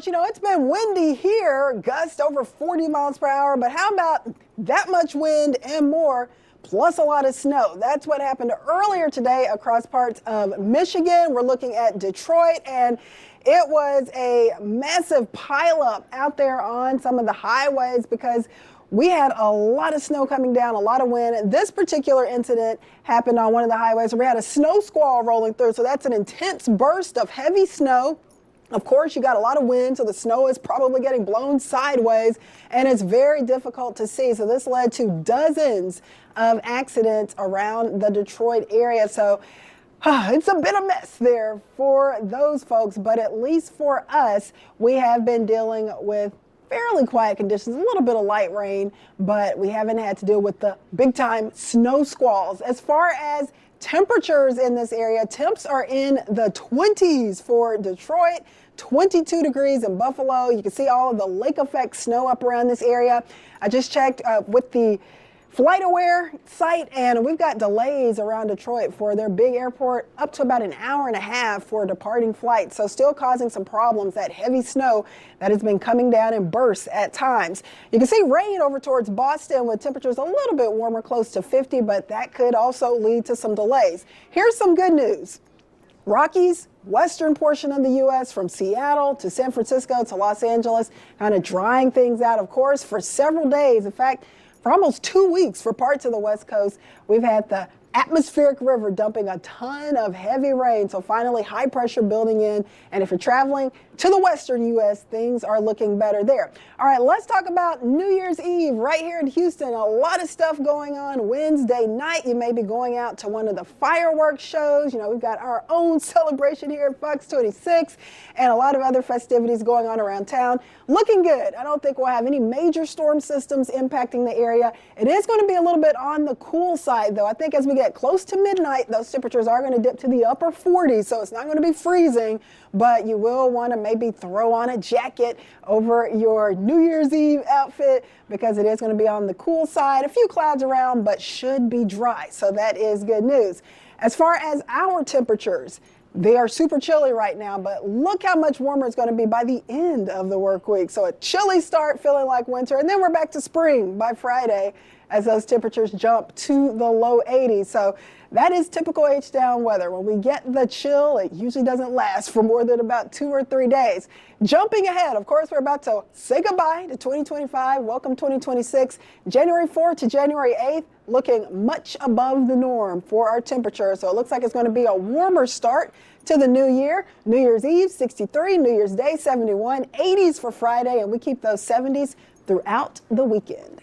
course, it's been windy here, gusts over 40 miles per hour, but how about that much wind and more, plus a lot of snow? That's what happened earlier today across parts of Michigan. We're looking at Detroit, and it was a massive pileup out there on some of the highways because we had a lot of snow coming down, a lot of wind. This particular incident happened on one of the highways where we had a snow squall rolling through, so that's an intense burst of heavy snow. Of course, you got a lot of wind, so the snow is probably getting blown sideways, and it's very difficult to see. So this led to dozens of accidents around the Detroit area. So it's a bit of a mess there for those folks, but at least for us, we have been dealing with fairly quiet conditions, a little bit of light rain, but we haven't had to deal with the big time snow squalls. As far as temperatures in this area, temps are in the 20s for Detroit, 22 degrees in Buffalo. You can see all of the lake effect snow up around this area. I just checked with the FlightAware site, and we've got delays around Detroit for their big airport up to about an hour and a half for departing flights. So still causing some problems, that heavy snow that has been coming down in bursts at times. You can see rain over towards Boston with temperatures a little bit warmer, close to 50, but that could also lead to some delays. Here's some good news. Rockies, western portion of the U.S. from Seattle to San Francisco to Los Angeles, kind of drying things out, of course, for several days. In fact, for almost 2 weeks for parts of the West Coast, we've had the atmospheric river dumping a ton of heavy rain. So finally, high pressure building in. And if you're traveling to the western U.S., things are looking better there. All right, let's talk about New Year's Eve right here in Houston. A lot of stuff going on Wednesday night. You may be going out to one of the fireworks shows. We've got our own celebration here at Fox 26 and a lot of other festivities going on around town. Looking good. I don't think we'll have any major storm systems impacting the area. It is going to be a little bit on the cool side, though. I think as we get close to midnight, those temperatures are going to dip to the upper 40s, so it's not going to be freezing, but you will want to maybe throw on a jacket over your New Year's Eve outfit because it is going to be on the cool side. A few clouds around, but should be dry, so that is good news. As far as our temperatures, they are super chilly right now, but look how much warmer it's going to be by the end of the work week. So a chilly start, feeling like winter, and then we're back to spring by Friday as those temperatures jump to the low 80s. So that is typical H-Town weather. When we get the chill, it usually doesn't last for more than about 2 or 3 days. Jumping ahead, of course, we're about to say goodbye to 2025. Welcome 2026. January 4th to January 8th, looking much above the norm for our temperature. So it looks like it's going to be a warmer start to the new year. New Year's Eve, 63. New Year's Day, 71. 80s for Friday, and we keep those 70s throughout the weekend.